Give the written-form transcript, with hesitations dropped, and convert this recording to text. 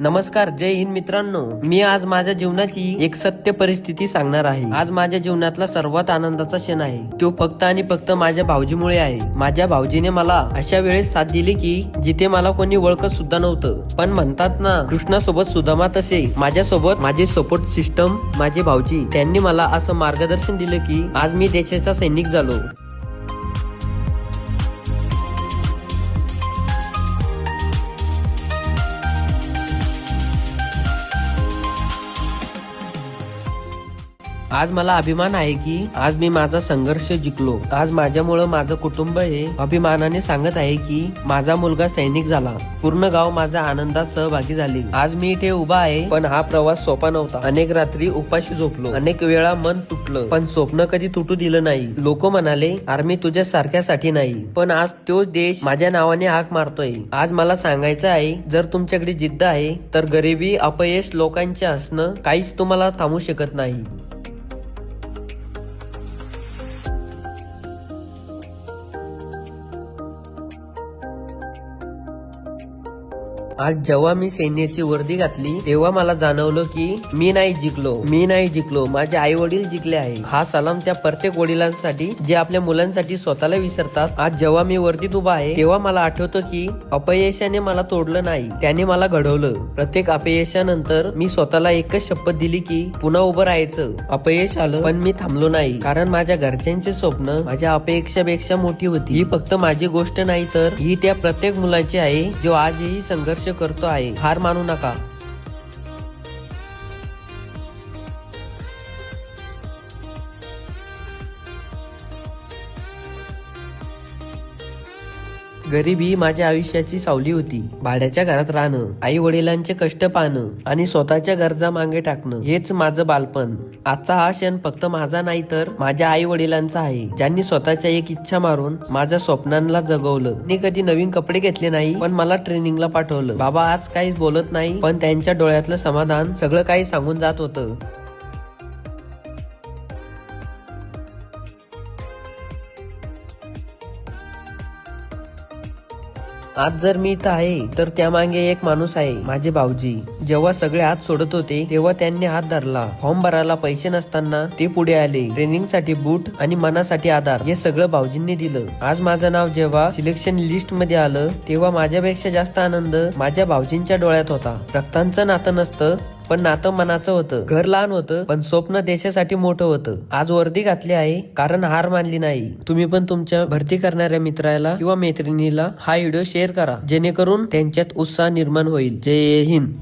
नमस्कार, जय हिंद मित्रांनो. मी आज माझ्या जीवनाची एक सत्य परिस्थिती सांगणार आहे. आज माझ्या जीवनातला सर्वात आनंदाचा क्षण आहे. तो फक्त आणि फक्त माझ्या भाऊजीमुळे आहे. माझ्या भाऊजीने मला अशा वेळेस साथ दिली की जिथे मला कोणी ओळखत सुद्धा नव्हतं. पण म्हणतात ना, कृष्णासोबत सुदामा, तसे माझ्यासोबत माझे सपोर्ट सिस्टम माझे भाऊजी. त्यांनी मला असं मार्गदर्शन दिलं की आज मी देशाचा सैनिक झालो. आज मला अभिमान आहे की आज मी माझा संघर्ष जिंकलो. आज माझ्यामुळे माझं कुटुंब हे अभिमानाने सांगत आहे की माझा मुलगा सैनिक झाला. पूर्ण गाव माझ्या आनंदात सहभागी झाले. आज मी इथे उभा आहे, पण हा प्रवास सोपा नव्हता. अनेक रात्री उपाशी झोपलो, अनेक वेळा मन तुटलं, पण स्वप्न कधी तुटू दिलं नाही. लोक म्हणाले, आर्मी तुझ्या सारख्यासाठी नाही, पण आज तोच देश माझ्या नावाने हाक मारतोय. आज मला सांगायचं आहे, जर तुमच्याकडे जिद्द आहे तर गरिबी, अपयश, लोकांचे हसणं काहीच तुम्हाला थांबवू शकत नाही. आज जेव्हा मी सैन्याची वर्दी घातली तेव्हा मला जाणवलं की मी नाही जिंकलो, माझे आई वडील जिंकले आहे. हा सलाम त्या प्रत्येक वडिलांसाठी जे आपल्या मुलांसाठी स्वतःला विसरतात. आज जेव्हा मी वर्दीत उभा आहे तेव्हा मला आठवतं की अपयशाने मला तोडलं नाही, त्याने मला घडवलं. प्रत्येक अपयशानंतर मी स्वतःला एकच शपथ दिली की पुन्हा उभं राहायचं. अपयश आलं पण मी थांबलो नाही, कारण माझ्या घरच्यांचे स्वप्न माझ्या अपेक्षापेक्षा मोठी होती. ही फक्त माझी गोष्ट नाही, तर ही त्या प्रत्येक मुलाची आहे जो आजही संघर्ष करतो आहे. हार मानू नका. गरिबी माझ्या आयुष्याची सावली होती. भाड्याच्या घरात राहणं, आई वडिलांचे कष्ट पाहणं आणि स्वतःच्या गरजा मागे टाकणं, हेच माझं बालपण. आजचा हा क्षण फक्त माझा नाही, तर माझ्या आई वडिलांचा आहे, ज्यांनी स्वतःच्या एक इच्छा मारून माझ्या स्वप्नांना जगवलं. मी कधी नवीन कपडे घेतले नाही, पण मला ट्रेनिंगला पाठवलं. बाबा आज काही बोलत नाही, पण त्यांच्या डोळ्यातलं समाधान सगळं काही सांगून जात होतं. आज जर मी इथं आहे तर त्यामागे एक माणूस आहे, माझे भाऊजी. जेव्हा सगळे हात सोडत होते तेव्हा त्यांनी हात धरला. फॉर्म भरायला पैसे नसताना ते पुढे आले. ट्रेनिंग साठी बूट आणि मनासाठी आधार, हे सगळं भाऊजींनी दिलं. आज माझं नाव जेव्हा सिलेक्शन लिस्ट मध्ये आलं तेव्हा माझ्यापेक्षा जास्त आनंद माझ्या भाऊजींच्या डोळ्यात होता. रक्तांचं नातं नसतं, पण नातं मनाचं होतं. घर लहान होतं, पण स्वप्न देशासाठी मोठं होतं. आज वर्दी घातली आहे कारण हार मानली नाही. तुम्ही पण तुमच्या भरती करणाऱ्या मित्राला किंवा मैत्रिणीला हा व्हिडिओ शेअर करा, जेणेकरून त्यांच्यात उत्साह निर्माण होईल. जय हिंद.